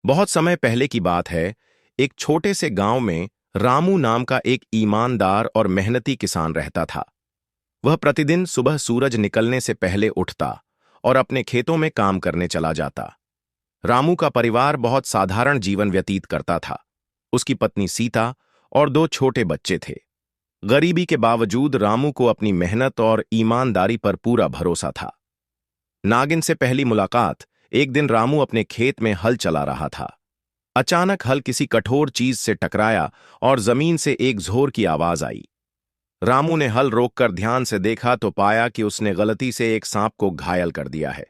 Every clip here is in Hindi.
बहुत समय पहले की बात है। एक छोटे से गांव में रामू नाम का एक ईमानदार और मेहनती किसान रहता था। वह प्रतिदिन सुबह सूरज निकलने से पहले उठता और अपने खेतों में काम करने चला जाता। रामू का परिवार बहुत साधारण जीवन व्यतीत करता था। उसकी पत्नी सीता और दो छोटे बच्चे थे। गरीबी के बावजूद रामू को अपनी मेहनत और ईमानदारी पर पूरा भरोसा था। नागिन से पहली मुलाकात। एक दिन रामू अपने खेत में हल चला रहा था। अचानक हल किसी कठोर चीज से टकराया और जमीन से एक जोर की आवाज आई। रामू ने हल रोककर ध्यान से देखा तो पाया कि उसने गलती से एक सांप को घायल कर दिया है।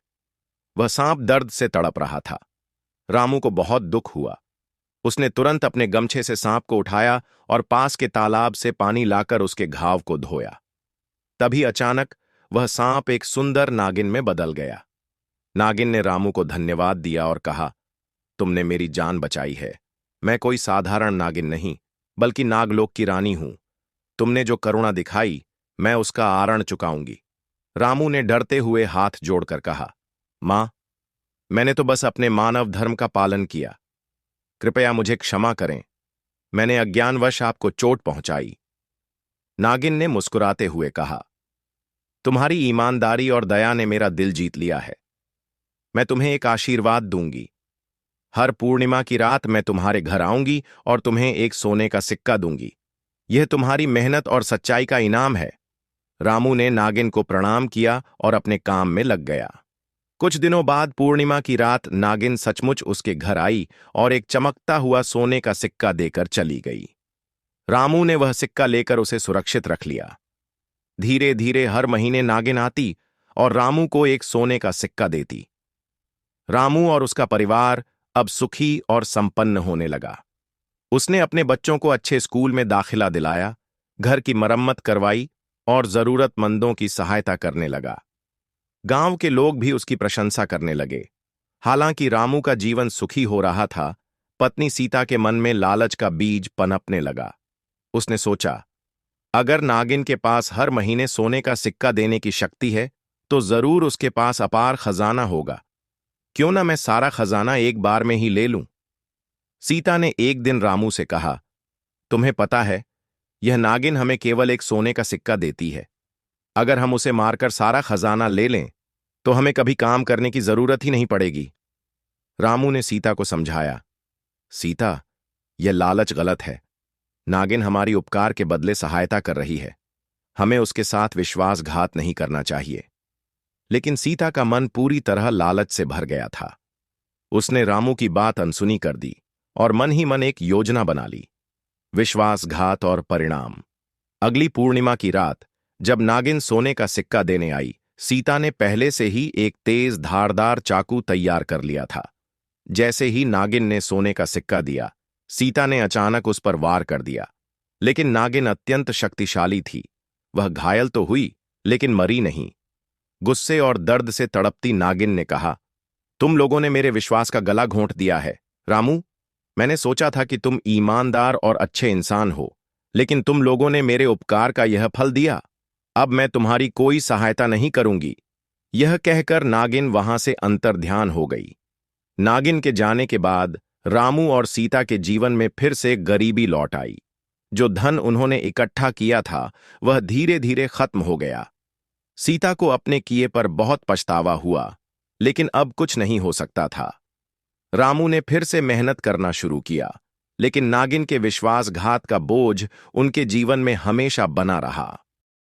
वह सांप दर्द से तड़प रहा था। रामू को बहुत दुख हुआ। उसने तुरंत अपने गमछे से सांप को उठाया और पास के तालाब से पानी लाकर उसके घाव को धोया। तभी अचानक वह सांप एक सुंदर नागिन में बदल गया। नागिन ने रामू को धन्यवाद दिया और कहा, तुमने मेरी जान बचाई है। मैं कोई साधारण नागिन नहीं, बल्कि नागलोक की रानी हूं। तुमने जो करुणा दिखाई, मैं उसका आरण चुकाऊंगी। रामू ने डरते हुए हाथ जोड़कर कहा, मां, मैंने तो बस अपने मानव धर्म का पालन किया। कृपया मुझे क्षमा करें। मैंने अज्ञानवश आपको चोट पहुंचाई। नागिन ने मुस्कुराते हुए कहा, तुम्हारी ईमानदारी और दया ने मेरा दिल जीत लिया है। मैं तुम्हें एक आशीर्वाद दूंगी। हर पूर्णिमा की रात मैं तुम्हारे घर आऊंगी और तुम्हें एक सोने का सिक्का दूंगी। यह तुम्हारी मेहनत और सच्चाई का इनाम है। रामू ने नागिन को प्रणाम किया और अपने काम में लग गया। कुछ दिनों बाद पूर्णिमा की रात नागिन सचमुच उसके घर आई और एक चमकता हुआ सोने का सिक्का देकर चली गई। रामू ने वह सिक्का लेकर उसे सुरक्षित रख लिया। धीरे धीरे हर महीने नागिन आती और रामू को एक सोने का सिक्का देती। रामू और उसका परिवार अब सुखी और संपन्न होने लगा। उसने अपने बच्चों को अच्छे स्कूल में दाखिला दिलाया, घर की मरम्मत करवाई और जरूरतमंदों की सहायता करने लगा। गांव के लोग भी उसकी प्रशंसा करने लगे। हालांकि रामू का जीवन सुखी हो रहा था, पत्नी सीता के मन में लालच का बीज पनपने लगा। उसने सोचा, अगर नागिन के पास हर महीने सोने का सिक्का देने की शक्ति है, तो जरूर उसके पास अपार खजाना होगा। क्यों ना मैं सारा खजाना एक बार में ही ले लूं। सीता ने एक दिन रामू से कहा, तुम्हें पता है, यह नागिन हमें केवल एक सोने का सिक्का देती है। अगर हम उसे मारकर सारा खजाना ले लें, तो हमें कभी काम करने की जरूरत ही नहीं पड़ेगी। रामू ने सीता को समझाया, सीता, यह लालच गलत है। नागिन हमारी उपकार के बदले सहायता कर रही है। हमें उसके साथ विश्वासघात नहीं करना चाहिए। लेकिन सीता का मन पूरी तरह लालच से भर गया था। उसने रामू की बात अनसुनी कर दी और मन ही मन एक योजना बना ली। विश्वासघात और परिणाम। अगली पूर्णिमा की रात जब नागिन सोने का सिक्का देने आई, सीता ने पहले से ही एक तेज धारदार चाकू तैयार कर लिया था। जैसे ही नागिन ने सोने का सिक्का दिया, सीता ने अचानक उस पर वार कर दिया। लेकिन नागिन अत्यंत शक्तिशाली थी। वह घायल तो हुई, लेकिन मरी नहीं। गुस्से और दर्द से तड़पती नागिन ने कहा, तुम लोगों ने मेरे विश्वास का गला घोंट दिया है। रामू, मैंने सोचा था कि तुम ईमानदार और अच्छे इंसान हो, लेकिन तुम लोगों ने मेरे उपकार का यह फल दिया। अब मैं तुम्हारी कोई सहायता नहीं करूंगी। यह कहकर नागिन वहां से अंतर्ध्यान हो गई। नागिन के जाने के बाद रामू और सीता के जीवन में फिर से गरीबी लौट आई। जो धन उन्होंने इकट्ठा किया था, वह धीरे धीरे खत्म हो गया। सीता को अपने किए पर बहुत पछतावा हुआ, लेकिन अब कुछ नहीं हो सकता था। रामू ने फिर से मेहनत करना शुरू किया, लेकिन नागिन के विश्वासघात का बोझ उनके जीवन में हमेशा बना रहा।